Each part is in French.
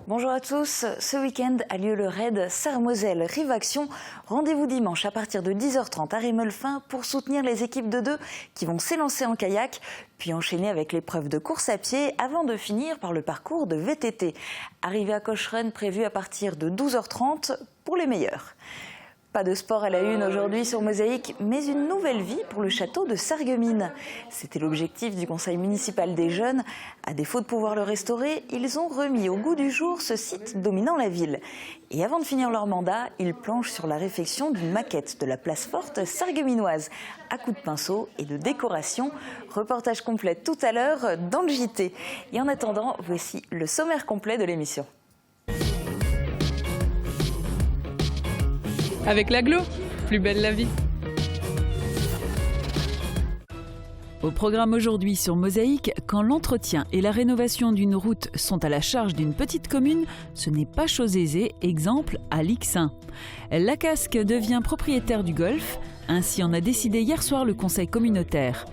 Bonjour à tous. Ce week-end a lieu le raid Sarre-Moselle Rive Action. Rendez-vous dimanche à partir de 10h30 à Rémeulfin pour soutenir les équipes de 2 qui vont s'élancer en kayak, puis enchaîner avec l'épreuve de course à pied avant de finir par le parcours de VTT. Arrivée à Cochrane prévue à partir de 12h30 pour les meilleurs. Pas de sport à la une aujourd'hui sur Mosaïque, mais une nouvelle vie pour le château de Sarreguemines. C'était l'objectif du conseil municipal des jeunes. À défaut de pouvoir le restaurer, ils ont remis au goût du jour ce site dominant la ville. Et avant de finir leur mandat, ils planchent sur la réfection d'une maquette de la place forte sarregueminoise, à coups de pinceau et de décoration. Reportage complet tout à l'heure dans le JT. Et en attendant, voici le sommaire complet de l'émission. Avec l'agglo, plus belle la vie. Au programme aujourd'hui sur Mosaïque, quand l'entretien et la rénovation d'une route sont à la charge d'une petite commune, ce n'est pas chose aisée, exemple à Lixin. La Casque devient propriétaire du golf, ainsi en a décidé hier soir le conseil communautaire.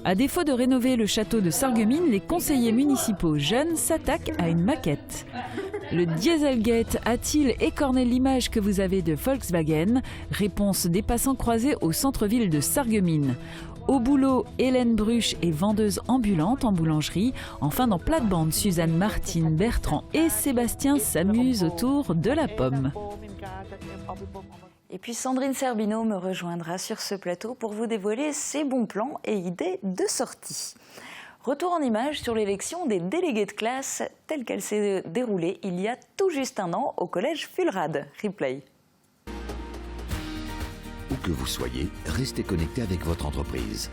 À défaut de rénover le château de Sarreguemines, les conseillers municipaux jeunes s'attaquent à une maquette. Le Dieselgate a-t-il écorné l'image que vous avez de Volkswagen? Réponse des passants croisés au centre-ville de Sarreguemines. Au boulot, Hélène Bruch est vendeuse ambulante en boulangerie. Enfin, dans Plate-Bande, Suzanne, Martine, Bertrand et Sébastien s'amusent autour de la pomme. Et puis Sandrine Serbino me rejoindra sur ce plateau pour vous dévoiler ses bons plans et idées de sortie. Retour en images sur l'élection des délégués de classe telle qu'elle s'est déroulée il y a tout juste un an au collège Fulrad. Replay. Où que vous soyez, restez connecté avec votre entreprise.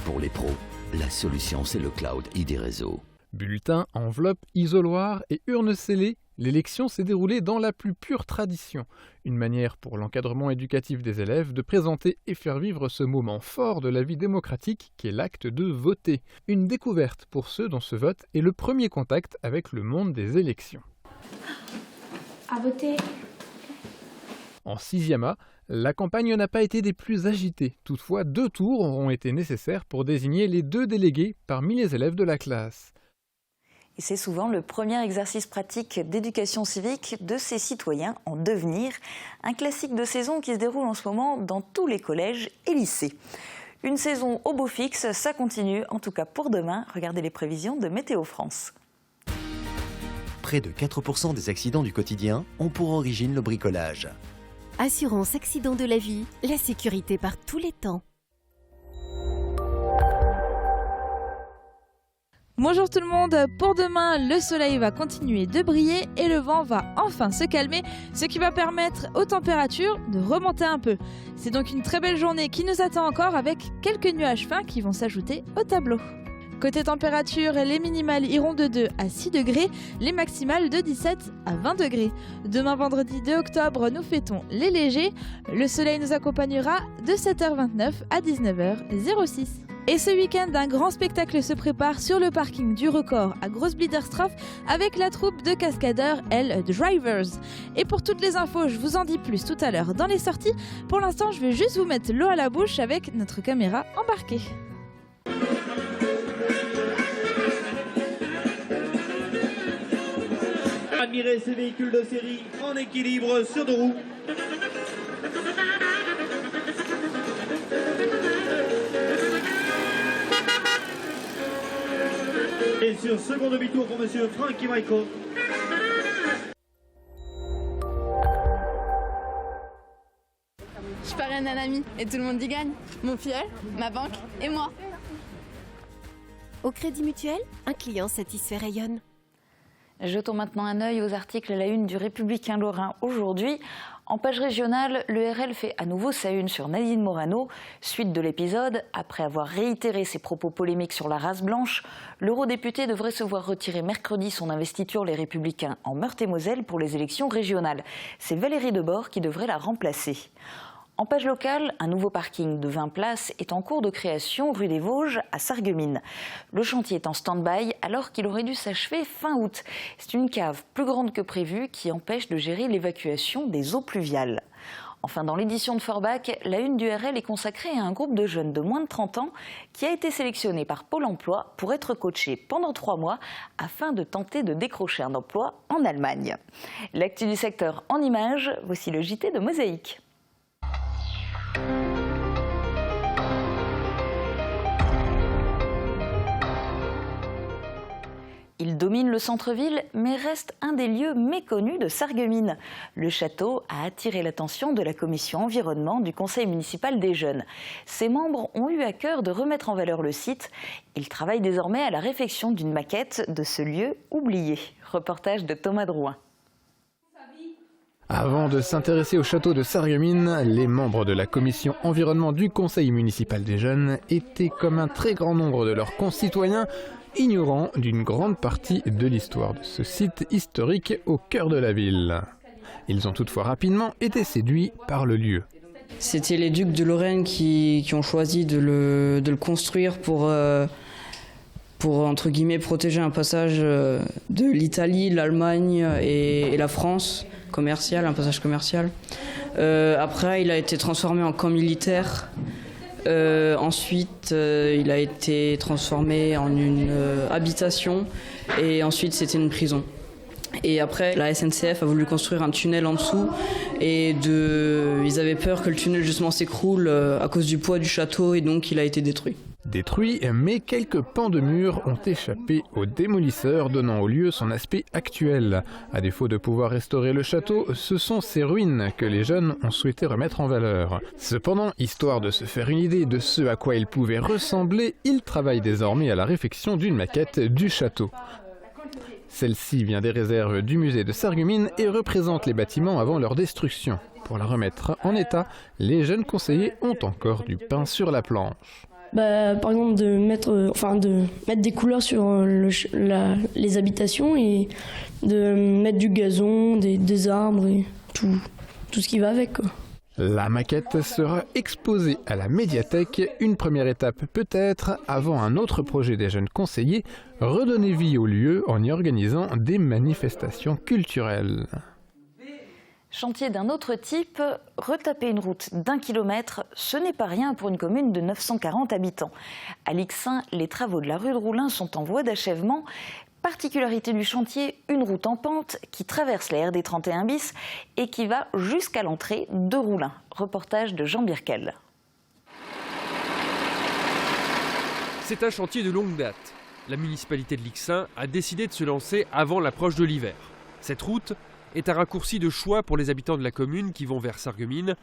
Pour les pros, la solution c'est le cloud ID Réseau. Bulletins, enveloppes, isoloirs et urnes scellées, l'élection s'est déroulée dans la plus pure tradition. Une manière pour l'encadrement éducatif des élèves de présenter et faire vivre ce moment fort de la vie démocratique qu'est l'acte de voter. Une découverte pour ceux dont ce vote est le premier contact avec le monde des élections. À voter. En 6e A, la campagne n'a pas été des plus agitées. Toutefois, 2 tours auront été nécessaires pour désigner les 2 délégués parmi les élèves de la classe. Et c'est souvent le premier exercice pratique d'éducation civique de ces citoyens en devenir. Un classique de saison qui se déroule en ce moment dans tous les collèges et lycées. Une saison au beau fixe, ça continue, en tout cas pour demain. Regardez les prévisions de Météo France. Près de 4% des accidents du quotidien ont pour origine le bricolage. Assurance accident de la vie, la sécurité par tous les temps. Bonjour tout le monde, pour demain, le soleil va continuer de briller et le vent va enfin se calmer, ce qui va permettre aux températures de remonter un peu. C'est donc une très belle journée qui nous attend encore avec quelques nuages fins qui vont s'ajouter au tableau. Côté température, les minimales iront de 2 à 6 degrés, les maximales de 17 à 20 degrés. Demain vendredi 2 octobre, nous fêtons les légers. Le soleil nous accompagnera de 7h29 à 19h06. Et ce week-end, un grand spectacle se prépare sur le parking du Record à Grossbliederstroff avec la troupe de cascadeurs L Drivers. Et pour toutes les infos, je vous en dis plus tout à l'heure dans les sorties. Pour l'instant, je vais juste vous mettre l'eau à la bouche avec notre caméra embarquée. Admirez ces véhicules de série en équilibre sur 2 roues. Et sur second demi-tour pour monsieur Frankie Michael. Je parraine un ami et tout le monde y gagne. Mon filleul, ma banque et moi. Au Crédit Mutuel, un client satisfait rayonne. Jetons maintenant un œil aux articles à la une du Républicain Lorrain aujourd'hui. En page régionale, le RL fait à nouveau sa une sur Nadine Morano. Suite de l'épisode, après avoir réitéré ses propos polémiques sur la race blanche, l'eurodéputé devrait se voir retirer mercredi son investiture Les Républicains en Meurthe-et-Moselle pour les élections régionales. C'est Valérie Debord qui devrait la remplacer. En page locale, un nouveau parking de 20 places est en cours de création rue des Vosges à Sarreguemines. Le chantier est en stand-by alors qu'il aurait dû s'achever fin août. C'est une cave plus grande que prévu qui empêche de gérer l'évacuation des eaux pluviales. Enfin, dans l'édition de Forbach, la une du RL est consacrée à un groupe de jeunes de moins de 30 ans qui a été sélectionné par Pôle emploi pour être coaché pendant 3 mois afin de tenter de décrocher un emploi en Allemagne. L'actu du secteur en images, voici le JT de Mosaïque. Il domine le centre-ville, mais reste un des lieux méconnus de Sarreguemines. Le château a attiré l'attention de la commission environnement du conseil municipal des jeunes. Ses membres ont eu à cœur de remettre en valeur le site. Ils travaillent désormais à la réfection d'une maquette de ce lieu oublié. Reportage de Thomas Drouin. Avant de s'intéresser au château de Sarreguemines, les membres de la commission environnement du conseil municipal des jeunes étaient, comme un très grand nombre de leurs concitoyens, ignorants d'une grande partie de l'histoire de ce site historique au cœur de la ville. Ils ont toutefois rapidement été séduits par le lieu. C'était les ducs de Lorraine qui ont choisi de le construire pour entre guillemets protéger un passage de l'Italie, l'Allemagne et la France commercial, un passage commercial. Après, il a été transformé en camp militaire. Ensuite, il a été transformé en une habitation et ensuite c'était une prison. Et après, la SNCF a voulu construire un tunnel en dessous et ils avaient peur que le tunnel justement s'écroule à cause du poids du château et donc il a été détruit. Détruit, mais quelques pans de murs ont échappé aux démolisseurs, donnant au lieu son aspect actuel. À défaut de pouvoir restaurer le château, ce sont ces ruines que les jeunes ont souhaité remettre en valeur. Cependant, histoire de se faire une idée de ce à quoi il pouvait ressembler, ils travaillent désormais à la réfection d'une maquette du château. Celle-ci vient des réserves du musée de Sarreguemines et représente les bâtiments avant leur destruction. Pour la remettre en état, les jeunes conseillers ont encore du pain sur la planche. Par exemple de mettre des couleurs sur les habitations et de mettre du gazon, des arbres et tout ce qui va avec, quoi. La maquette sera exposée à la médiathèque, une première étape peut-être avant un autre projet des jeunes conseillers, redonner vie au lieu en y organisant des manifestations culturelles. Chantier d'un autre type, retaper une route d'1 kilomètre, ce n'est pas rien pour une commune de 940 habitants. À Lixin, les travaux de la rue de Roulin sont en voie d'achèvement. Particularité du chantier, une route en pente qui traverse la RD 31 bis et qui va jusqu'à l'entrée de Roulin. Reportage de Jean Birkel. C'est un chantier de longue date. La municipalité de Lixin a décidé de se lancer avant l'approche de l'hiver. Cette route est un raccourci de choix pour les habitants de la commune qui vont vers Sarreguemines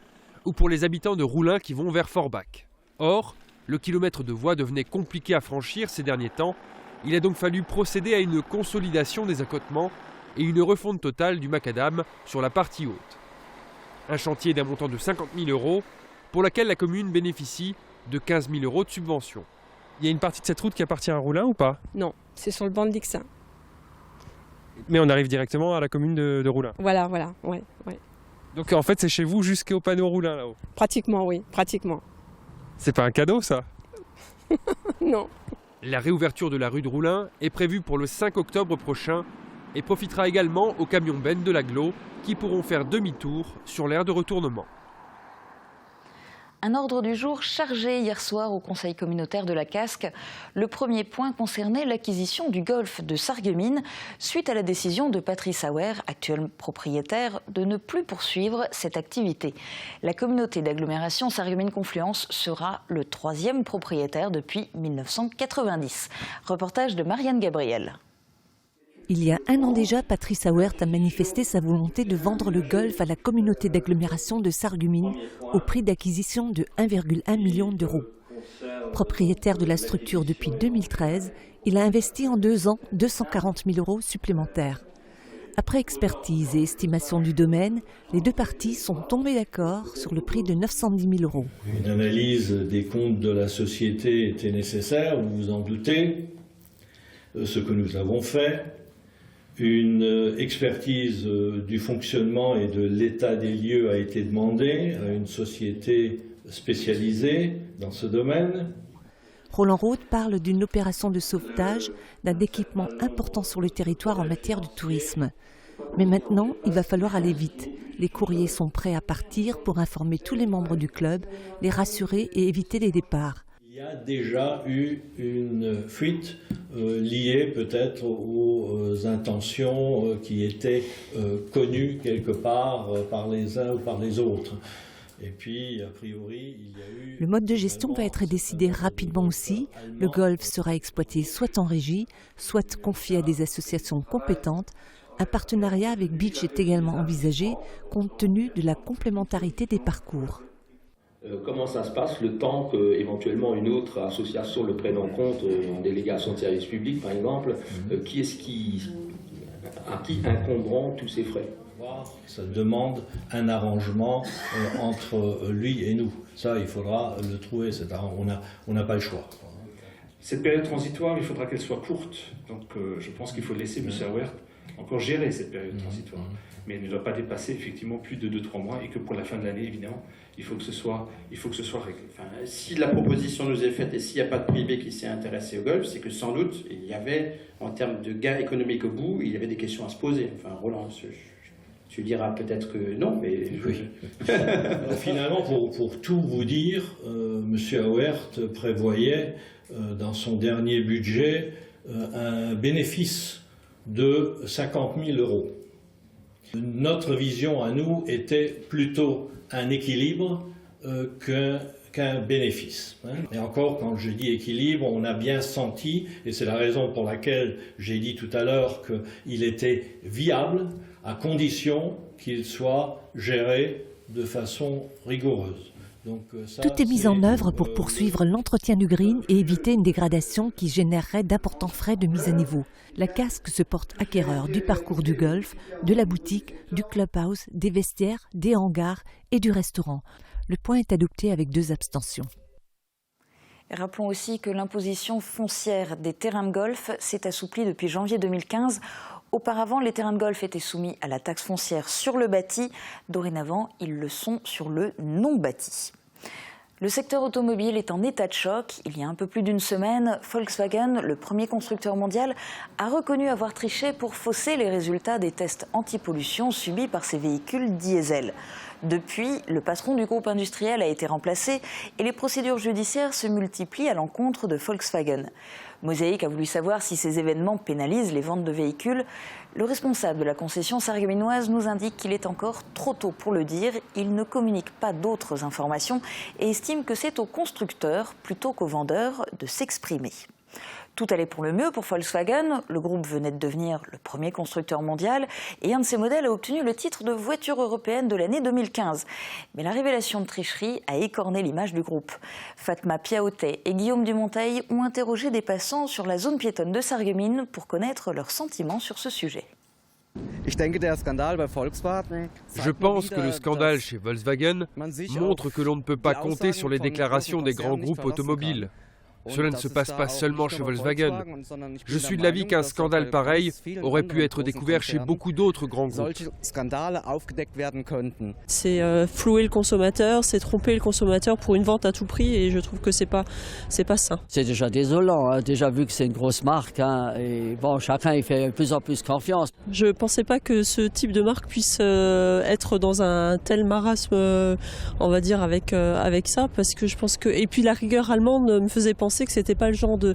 ou pour les habitants de Roulin qui vont vers Forbach. Or, le kilomètre de voie devenait compliqué à franchir ces derniers temps. Il a donc fallu procéder à une consolidation des accotements et une refonte totale du macadam sur la partie haute. Un chantier d'un montant de 50 000 € pour laquelle la commune bénéficie de 15 000 € de subvention. Il y a une partie de cette route qui appartient à Roulin ou pas? Non, c'est sur le banc de Lixin. Mais on arrive directement à la commune de Roulin. Voilà, ouais. Donc en fait c'est chez vous jusqu'au panneau Roulin là-haut? Pratiquement, oui, pratiquement. C'est pas un cadeau ça? Non. La réouverture de la rue de Roulin est prévue pour le 5 octobre prochain et profitera également aux camions bennes de l'agglo qui pourront faire demi-tour sur l'aire de retournement. Un ordre du jour chargé hier soir au conseil communautaire de la Casque. Le premier point concernait l'acquisition du golf de Sarreguemines suite à la décision de Patrice Auer, actuel propriétaire, de ne plus poursuivre cette activité. La communauté d'agglomération Sarreguemines-Confluence sera le 3e propriétaire depuis 1990. Reportage de Marianne Gabriel. Il y a un an déjà, Patrice Auer a manifesté sa volonté de vendre le golf à la communauté d'agglomération de Sarreguemines au prix d'acquisition de 1,1 million d'euros. Propriétaire de la structure depuis 2013, il a investi en 2 ans 240 000 € supplémentaires. Après expertise et estimation du domaine, les deux parties sont tombées d'accord sur le prix de 910 000 €. Une analyse des comptes de la société était nécessaire, vous vous en doutez, ce que nous avons fait. Une expertise du fonctionnement et de l'état des lieux a été demandée à une société spécialisée dans ce domaine. Roland Roth parle d'une opération de sauvetage, d'un équipement important sur le territoire en matière de tourisme. Mais maintenant, il va falloir aller vite. Les courriers sont prêts à partir pour informer tous les membres du club, les rassurer et éviter les départs. Il y a déjà eu une fuite liée peut-être aux intentions qui étaient connues quelque part par les uns ou par les autres. Et puis, a priori, il y a eu... Le mode de gestion va être décidé rapidement aussi. Le golf sera exploité soit en régie, soit confié à des associations compétentes. Un partenariat avec Beach est également envisagé, compte tenu de la complémentarité des parcours. Comment ça se passe le temps qu'éventuellement une autre association le prenne en compte en délégation de service public, par exemple, qui est-ce à qui incomberont tous ces frais? Ça demande un arrangement entre lui et nous. Ça, il faudra le trouver. On n'a pas le choix. Cette période transitoire, il faudra qu'elle soit courte. Donc je pense qu'il faut laisser M. Auwert encore gérer cette période transitoire. Mais elle ne doit pas dépasser effectivement plus de 2-3 mois et que pour la fin de l'année, évidemment, il faut que ce soit réglé. Enfin, si la proposition nous est faite et s'il n'y a pas de PIB qui s'est intéressé au golf, c'est que sans doute, il y avait, en termes de gains économiques au bout, il y avait des questions à se poser. Enfin, Roland, tu diras peut-être que non, mais... Oui. Finalement, pour tout vous dire, M. Auwert prévoyait dans son dernier budget un bénéfice de 50 000 €. Notre vision à nous était plutôt un équilibre qu'un bénéfice. Et encore, quand je dis équilibre, on a bien senti, et c'est la raison pour laquelle j'ai dit tout à l'heure qu'il était viable, à condition qu'il soit géré de façon rigoureuse. Donc, tout est mis en œuvre pour poursuivre l'entretien du green et éviter une dégradation qui générerait d'importants frais de mise à niveau. La casque se porte acquéreur du parcours du golf, de la boutique, du clubhouse, des vestiaires, des hangars et du restaurant. Le point est adopté avec 2 abstentions. Rappelons aussi que l'imposition foncière des terrains de golf s'est assouplie depuis janvier 2015. Auparavant, les terrains de golf étaient soumis à la taxe foncière sur le bâti. Dorénavant, ils le sont sur le non bâti. Le secteur automobile est en état de choc. Il y a un peu plus d'une semaine, Volkswagen, le premier constructeur mondial, a reconnu avoir triché pour fausser les résultats des tests anti-pollution subis par ses véhicules diesel. Depuis, le patron du groupe industriel a été remplacé et les procédures judiciaires se multiplient à l'encontre de Volkswagen. Mosaïque a voulu savoir si ces événements pénalisent les ventes de véhicules. Le responsable de la concession sarregueminoise nous indique qu'il est encore trop tôt pour le dire. Il ne communique pas d'autres informations et estime que c'est aux constructeurs plutôt qu'aux vendeurs de s'exprimer. Tout allait pour le mieux pour Volkswagen. Le groupe venait de devenir le premier constructeur mondial et un de ses modèles a obtenu le titre de voiture européenne de l'année 2015. Mais la révélation de tricherie a écorné l'image du groupe. Fatma Piaotet et Guillaume Dumonteil ont interrogé des passants sur la zone piétonne de Sarreguemines pour connaître leurs sentiments sur ce sujet. Je pense que le scandale chez Volkswagen montre que l'on ne peut pas compter sur les déclarations des grands groupes automobiles. Cela ne se passe pas seulement chez Volkswagen. Je suis de l'avis qu'un scandale pareil aurait pu être découvert chez beaucoup d'autres grands groupes. C'est flouer le consommateur, c'est tromper le consommateur pour une vente à tout prix et je trouve que c'est pas sain. C'est déjà désolant, hein. Déjà vu que c'est une grosse marque, hein, et bon, chacun y fait de plus en plus confiance. Je ne pensais pas que ce type de marque puisse être dans un tel marasme, on va dire, avec ça, parce que je pense que... Et puis la rigueur allemande me faisait penser que c'était pas le genre de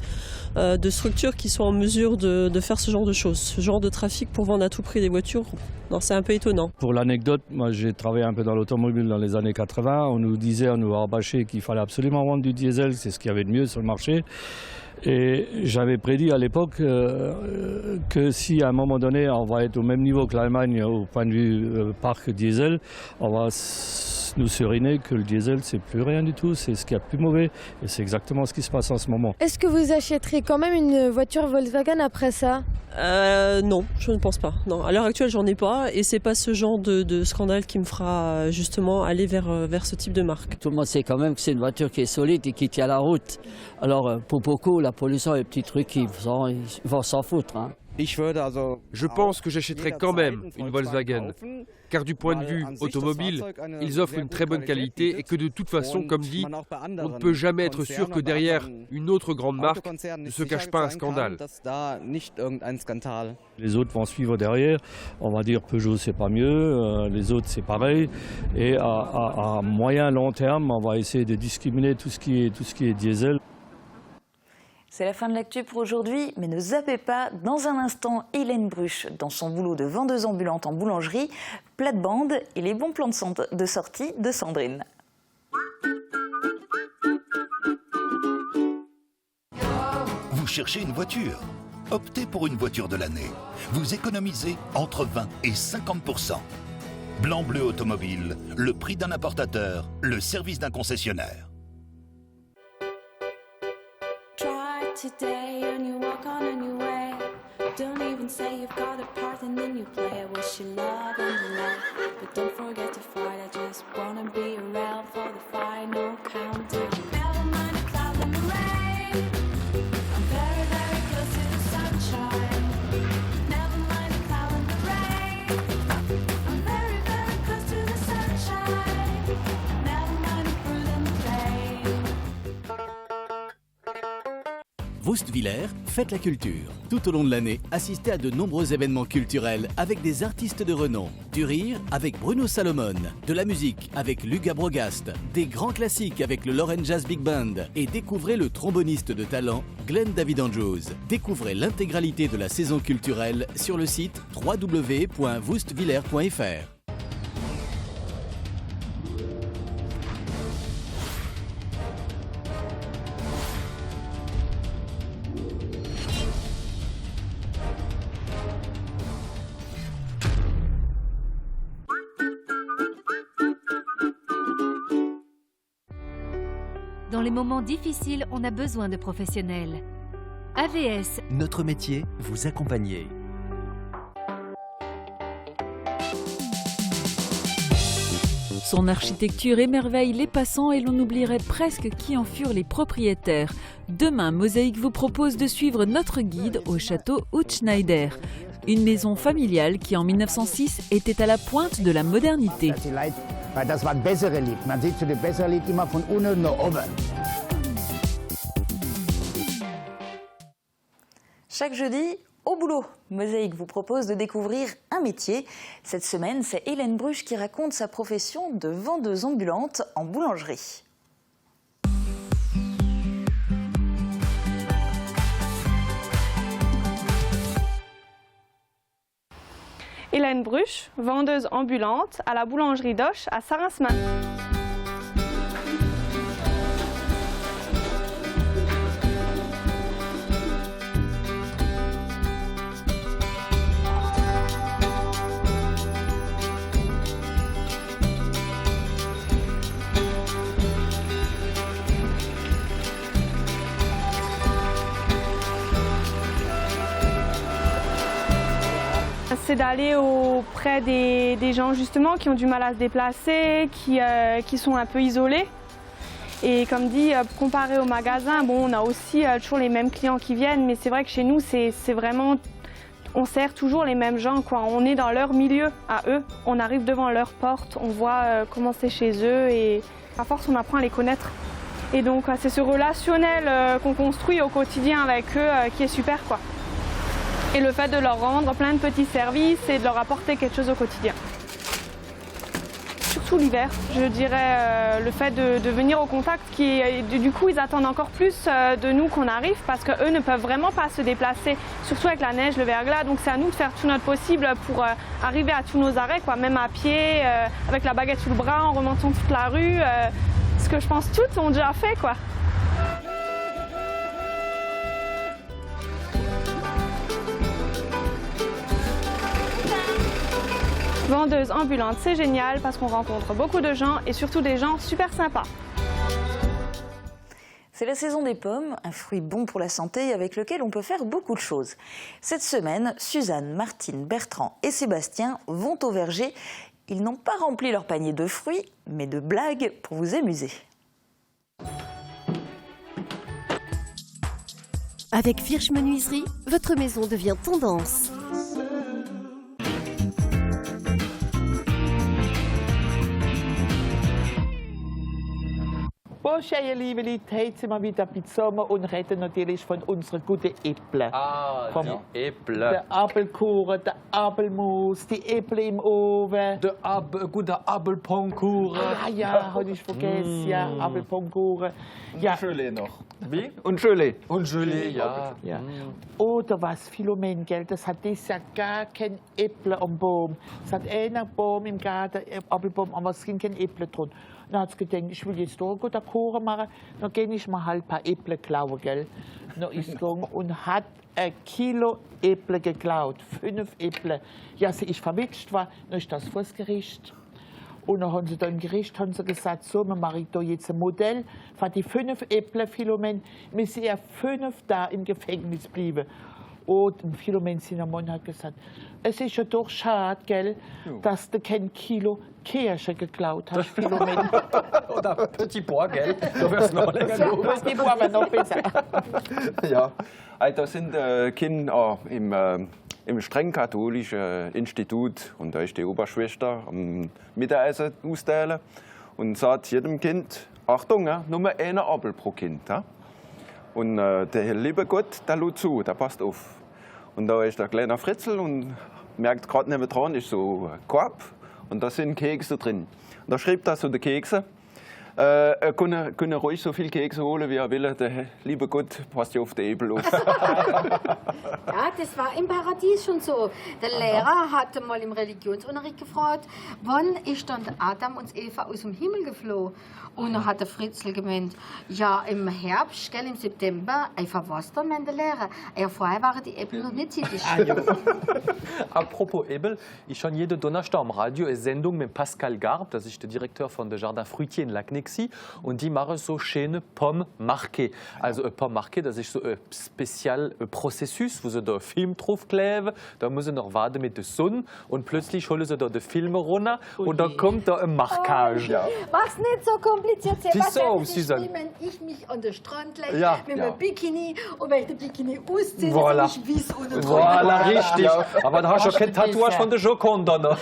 structures qui sont en mesure de faire ce genre de choses, ce genre de trafic pour vendre à tout prix des voitures. Non, c'est un peu étonnant. Pour l'anecdote, moi j'ai travaillé un peu dans l'automobile dans les années 80. On nous disait, on nous rabâchait qu'il fallait absolument vendre du diesel, c'est ce qu'il y avait de mieux sur le marché. Et j'avais prédit à l'époque que si à un moment donné on va être au même niveau que l'Allemagne au point de vue parc diesel, on va nous seriner que le diesel c'est plus rien du tout, c'est ce qu'il y a de plus mauvais et c'est exactement ce qui se passe en ce moment. Est-ce que vous achèteriez quand même une voiture Volkswagen après ça ? Non, je ne pense pas. Non, à l'heure actuelle j'en ai pas et c'est pas ce genre de scandale qui me fera justement aller vers ce type de marque. Tout le monde sait quand même que c'est une voiture qui est solide et qui tient la route. Alors pour beaucoup la pollution et les petits trucs ils vont s'en foutre. Hein. Je pense que j'achèterai quand même une Volkswagen, car du point de vue automobile, ils offrent une très bonne qualité et que de toute façon, comme dit, on ne peut jamais être sûr que derrière une autre grande marque ne se cache pas un scandale. Les autres vont suivre derrière. On va dire Peugeot c'est pas mieux, les autres c'est pareil. Et à moyen long terme, on va essayer de discriminer tout ce qui est diesel. C'est la fin de l'actu pour aujourd'hui, mais ne zappez pas, dans un instant, Hélène Bruch dans son boulot de vendeuse ambulante en boulangerie, plate-bande et les bons plans de sortie de Sandrine. Vous cherchez une voiture? Optez pour une voiture de l'année. Vous économisez entre 20 et 50%. Blanc-Bleu Automobile, le prix d'un importateur, le service d'un concessionnaire. Today and you walk on a new way. Don't even say you've got a part and then you play. I wish you love and delight, but don't forget to fight. I just wanna be around for the final countdown. Never mind the cloud and the rain. I'm very, very close to the sunshine. Never mind the cloud and the rain. I'm very, very close to the sunshine. Never mind the fruit and the pain. Wüstviller, faites la culture. Tout au long de l'année, assistez à de nombreux événements culturels avec des artistes de renom. Du rire avec Bruno Salomon, de la musique avec Luc Abrogast, des grands classiques avec le Lorraine Jazz Big Band et découvrez le tromboniste de talent Glenn David Andrews. Découvrez l'intégralité de la saison culturelle sur le site www.wüstviller.fr. Dans les moments difficiles, on a besoin de professionnels. AVS. Notre métier, vous accompagner. Son architecture émerveille les passants et l'on oublierait presque qui en furent les propriétaires. Demain, Mosaïque vous propose de suivre notre guide au château Hutschneider. Une maison familiale qui en 1906 était à la pointe de la modernité. Chaque jeudi, au boulot, Mosaïque vous propose de découvrir un métier. Cette semaine, c'est Hélène Bruch qui raconte sa profession de vendeuse ambulante en boulangerie. Hélène Bruch, vendeuse ambulante à la boulangerie d'Auch à Sarasman. C'est d'aller auprès des gens justement qui ont du mal à se déplacer, qui sont un peu isolés. Et comme dit, comparé au magasin, bon, on a aussi toujours les mêmes clients qui viennent, mais c'est vrai que chez nous, c'est vraiment, on sert toujours les mêmes gens, quoi. On est dans leur milieu à eux, on arrive devant leur porte, on voit comment c'est chez eux et à force on apprend à les connaître. Et donc c'est ce relationnel qu'on construit au quotidien avec eux qui est super, quoi. Et le fait de leur rendre plein de petits services et de leur apporter quelque chose au quotidien. Surtout l'hiver, je dirais le fait de venir au contact, du coup ils attendent encore plus de nous qu'on arrive parce qu'eux ne peuvent vraiment pas se déplacer, surtout avec la neige, le verglas, donc c'est à nous de faire tout notre possible pour arriver à tous nos arrêts, quoi, même à pied, avec la baguette sous le bras, en remontant toute la rue, ce que je pense toutes ont déjà fait, quoi. Vendeuse ambulante, c'est génial parce qu'on rencontre beaucoup de gens et surtout des gens super sympas. C'est la saison des pommes, un fruit bon pour la santé et avec lequel on peut faire beaucoup de choses. Cette semaine, Suzanne, Martine, Bertrand et Sébastien vont au verger. Ils n'ont pas rempli leur panier de fruits, mais de blagues pour vous amuser. Avec Firsch Menuiserie, votre maison devient tendance. Bonjour, ihr lieben Leute, heute sind wir wieder zusammen und reden natürlich von unseren guten Äpfeln. Die Äpfel. Der Apfelkuchen, der Apfelmus, die Äpfel im Ofen. Der gute Apfelpongkuchen. Ja, habe ich vergessen, ja, Apfelpongkuchen. Ja. Und Gelee noch. Wie? Und Gelee. Und Gelee, ja. Oder was, Philomen, gell, das hat dieses Jahr gar kein Äpfel am Baum. Es hat einen Baum im Garten, Apfelbaum, aber es sind keine Äpfel drin. Dann hat es gedacht, ich will jetzt doch einen Kuchen machen, dann gehe ich mal halt ein paar Äpfel klauen, gell. Dann ist gegangen und hat 1 Kilo Äpfel geklaut, 5 Äpfel. Ja, sie ist verwitscht war, dann ist das vor das Gericht. Und dann haben sie da im Gericht gesagt, so, wir machen da jetzt ein Modell für die 5 Äpfel, Philomen, wir sind ja 5 da im Gefängnis bleiben. Und Philomen Cinnamon hat gesagt, es ist ja doch schade, gell, dass du kein Kilo Kirsche geklaut hast, Philomen. Oder Petit Pois, gell? Da wär's noch länger los. Petit Pois war noch besser. Ja, da sind Kinder im streng katholischen Institut und da ist die Oberschwester am Mittagessen austeilen und sagt jedem Kind, Achtung, nur einen Apfel pro Kind. Und der liebe Gott, der lässt zu, der passt auf. Und da ist der kleine Fritzl und merkt gerade neben dran ist so ein Korb und da sind Kekse drin. Und da schreibt er so die Kekse, können ruhig so viel Kekse holen, wie er will. Der liebe Gott passt ja auf die Äpfel auf. Ja, das war im Paradies schon so. Der Lehrer hatte mal im Religionsunterricht gefragt, wann ist dann Adam und Eva aus dem Himmel geflohen? Und dann hat der Fritzl gemeint, ja, im Herbst, gell, im September, einfach was dann, meint der Lehrer. Ja, vorher waren die Äpfel noch nicht tätig. Apropos Äpfel, ich habe jeden Donnerstag am Radio eine Sendung mit Pascal Garb, das ist der Direktor von der Jardin Fruitier in Lagnexi, und die machen so schöne Pommes marquées. Also Pommes marquées, das ist so ein Spezialprozessus, wo sie da Film draufkleben, da muss sie noch warten mit der Sonne und plötzlich holen sie da den Film runter und da kommt da ein Marquage. Ja. Mach's nicht so kompliziert, Wieso, das ist wie wenn ich mich an den Strand lege mit meinem Bikini und wenn ich den Bikini ausziehe, voilà. dann bin ich weiß ohne Voilà, richtig. Aber da hast du ja kein Tatouage von der Joconde noch.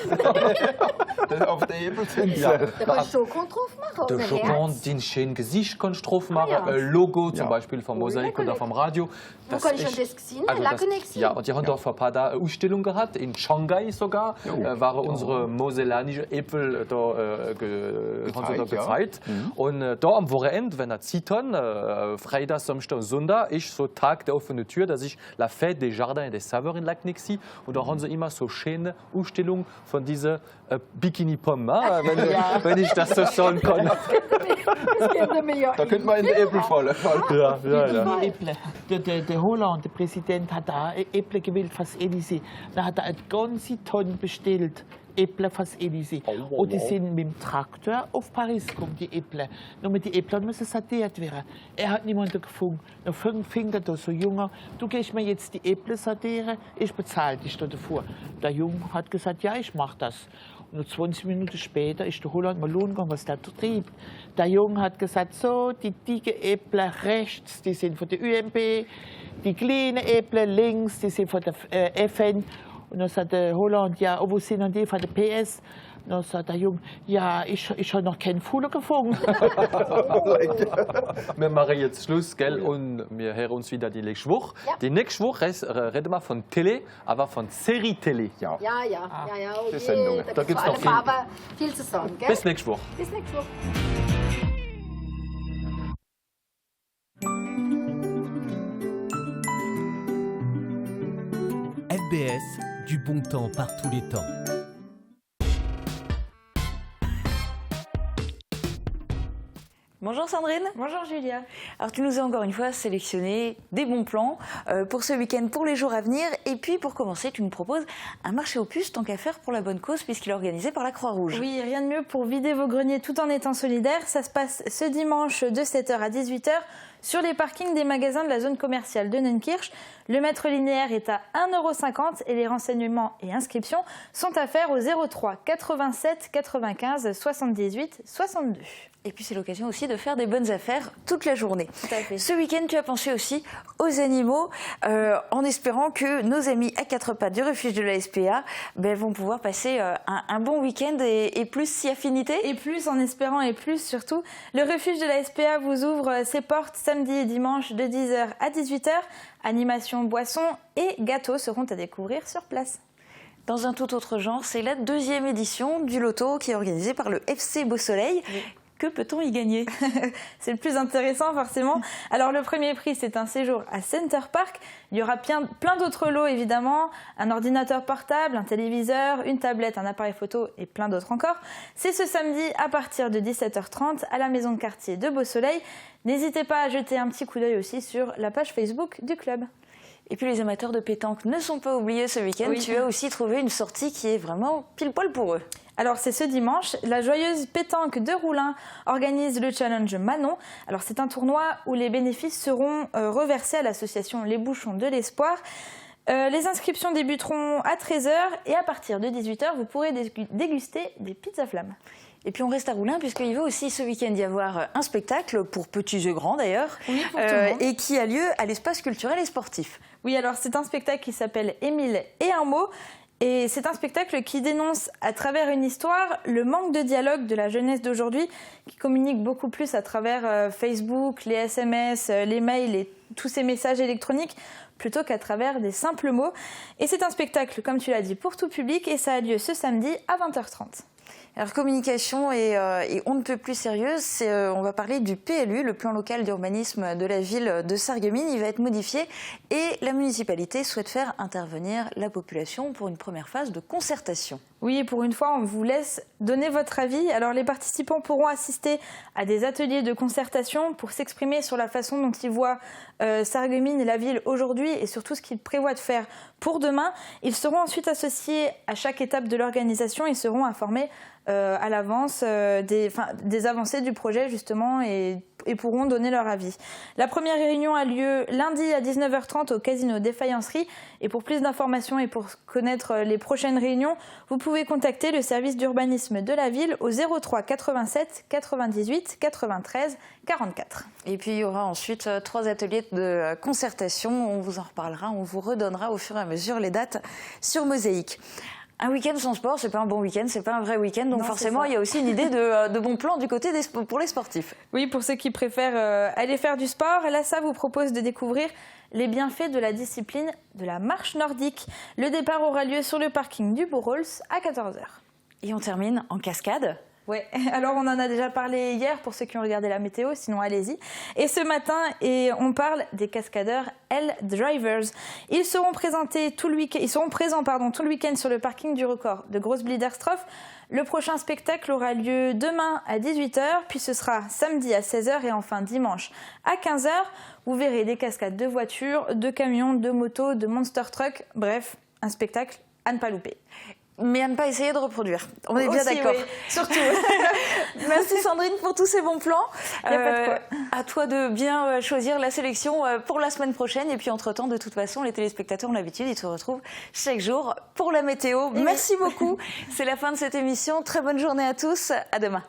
Auf der Äpfel sind sie. Da kannst du Joconde drauf machen. Der Joconde, den schönen Gesicht kannst du drauf machen. Ein Logo zum Beispiel vom Mosaik oder vom Radio. Wo kann ich das gesehen? Ja, und die haben doch vor ein paar Tagen eine Ausstellung gehabt, in Shanghai sogar. Waren unsere mosellanischen Äpfel da, gezeigt. Und da am Wochenende, wenn er zieht, Freitag, Samstag und Sonntag, ist so Tag der offenen Tür, dass ich La Fête des Jardins et des Saveurs in Lagnexi. Und da haben sie immer so schöne Ausstellungen von diesen Bikini-Pommes, wenn ich das so sagen kann. Da könnte man in die Äpfel fallen. Der Hollande, der Präsident, hat da Äpfel gewählt fürs Elysée. Da hat er eine ganze Tonne bestellt. Äpfel fürs Elysée. Und die sind mit dem Traktor auf Paris gekommen, die Äpfel. Nur mit den Äpfeln müssen sortiert werden. Er hat niemanden gefunden. Dann fing er da so Junge, du gehst mir jetzt die Äpfel sortieren, ich bezahle dich dafür. Der Junge hat gesagt, ja, ich mach das. Und 20 Minuten später ist der Holland mal gegangen, was der trieb. Der Junge hat gesagt, so, die dicken Äpfel rechts, die sind von der UMB, die kleinen Äpfel links, die sind von der FN. Und dann sagt der Holland, ja, wo sind denn die von der PS? Und dann sagt der Junge, ja, ich habe noch keinen Fuller gefunden. Wir machen jetzt Schluss, gell? Und wir hören uns wieder die nächste Woche. Ja. Die nächste Woche reden wir von Tele, aber von Serie Tele. Ja. Okay. Die Sendungen. Da gibt es noch viel zu sagen, gell? Bis nächste Woche. Bis nächste Woche. FBS, du bon temps par tous les temps. Bonjour Sandrine. Bonjour Julia. Alors tu nous as encore une fois sélectionné des bons plans pour ce week-end, pour les jours à venir. Et puis pour commencer, tu nous proposes un marché aux puces, tant qu'à faire pour la bonne cause, puisqu'il est organisé par la Croix-Rouge. Oui, rien de mieux pour vider vos greniers tout en étant solidaire. Ça se passe ce dimanche de 7h à 18h Sur les parkings des magasins de la zone commerciale de Neunkirch, le mètre linéaire est à 1,50 € et les renseignements et inscriptions sont à faire au 03 87 95 78 62. Et puis c'est l'occasion aussi de faire des bonnes affaires toute la journée. Tout à fait. Ce week-end, tu as pensé aussi aux animaux, en espérant que nos amis à quatre pattes du refuge de la SPA vont pouvoir passer un bon week-end et plus si affinité. Et plus en espérant et plus surtout. Le refuge de la SPA vous ouvre ses portes samedi et dimanche de 10h à 18h. Animation, boissons et gâteaux seront à découvrir sur place. Dans un tout autre genre, c'est la 2e édition du loto qui est organisée par le FC Beau Soleil. Oui. Que peut-on y gagner? C'est le plus intéressant forcément. Alors le premier prix, c'est un séjour à Center Park. Il y aura plein d'autres lots évidemment, un ordinateur portable, un téléviseur, une tablette, un appareil photo et plein d'autres encore. C'est ce samedi à partir de 17h30 à la maison de quartier de Beau Soleil. N'hésitez pas à jeter un petit coup d'œil aussi sur la page Facebook du club. Et puis les amateurs de pétanque ne sont pas oubliés ce week-end. Oui. Tu as aussi trouvé une sortie qui est vraiment pile poil pour eux. Alors c'est ce dimanche, la joyeuse pétanque de Roulin organise le challenge Manon. Alors c'est un tournoi où les bénéfices seront reversés à l'association Les Bouchons de l'Espoir. Les inscriptions débuteront à 13h et à partir de 18h, vous pourrez déguster des pizzas flammes. Et puis on reste à Roulin puisqu'il va aussi ce week-end y avoir un spectacle pour petits et grands d'ailleurs, oui, pour tout le monde. Et qui a lieu à l'espace culturel et sportif. Oui, alors c'est un spectacle qui s'appelle Émile et un mot. Et c'est un spectacle qui dénonce à travers une histoire le manque de dialogue de la jeunesse d'aujourd'hui qui communique beaucoup plus à travers Facebook, les SMS, les mails et tous ces messages électroniques plutôt qu'à travers des simples mots. Et c'est un spectacle, comme tu l'as dit, pour tout public et ça a lieu ce samedi à 20h30. Alors communication et on ne peut plus sérieuse, on va parler du PLU, le plan local d'urbanisme de la ville de Sarreguemines. Il va être modifié et la municipalité souhaite faire intervenir la population pour une première phase de concertation. Oui, et pour une fois, on vous laisse donner votre avis. Alors les participants pourront assister à des ateliers de concertation pour s'exprimer sur la façon dont ils voient Sarreguemines et la ville aujourd'hui et surtout ce qu'ils prévoient de faire pour demain. Ils seront ensuite associés à chaque étape de l'organisation et seront informés à l'avance des avancées du projet justement et pourront donner leur avis. La première réunion a lieu lundi à 19h30 au Casino des Faïenceries et pour plus d'informations et pour connaître les prochaines réunions, vous pouvez contacter le service d'urbanisme de la ville au 03 87 98 93 44. Et puis il y aura ensuite 3 ateliers de concertation, on vous en reparlera, on vous redonnera au fur et à mesure les dates sur Mosaïque. Un week-end sans sport, c'est pas un bon week-end, c'est pas un vrai week-end, donc non, forcément il y a aussi une idée de bons plans du côté pour les sportifs. Oui, pour ceux qui préfèrent aller faire du sport, l'ASSA vous propose de découvrir les bienfaits de la discipline de la marche nordique. Le départ aura lieu sur le parking du Bourrols à 14h. Et on termine en cascade. Ouais, alors on en a déjà parlé hier pour ceux qui ont regardé la météo, sinon allez-y. Et ce matin, on parle des cascadeurs L-Drivers. Ils seront présents tout le week-end sur le parking du Record de Grosse-Bliederstroff. Le prochain spectacle aura lieu demain à 18h, puis ce sera samedi à 16h et enfin dimanche à 15h. Vous verrez des cascades de voitures, de camions, de motos, de monster trucks, bref, un spectacle à ne pas louper. Mais à ne pas essayer de reproduire. On est bien d'accord. Oui, surtout. Merci Sandrine pour tous ces bons plans. Il n'y a pas de quoi. À toi de bien choisir la sélection pour la semaine prochaine. Et puis entre-temps, de toute façon, les téléspectateurs ont l'habitude, ils se retrouvent chaque jour pour la météo. Merci beaucoup. C'est la fin de cette émission. Très bonne journée à tous. À demain.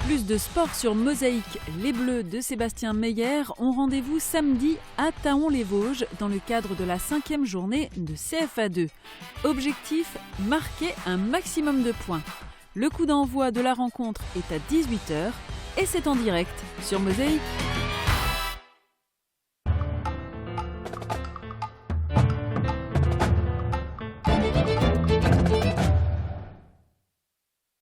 Plus de sport sur Mosaïque. Les Bleus de Sébastien Meyer ont rendez-vous samedi à Thaon-les-Vosges dans le cadre de la 5e journée de CFA2. Objectif, marquer un maximum de points. Le coup d'envoi de la rencontre est à 18h et c'est en direct sur Mosaïque.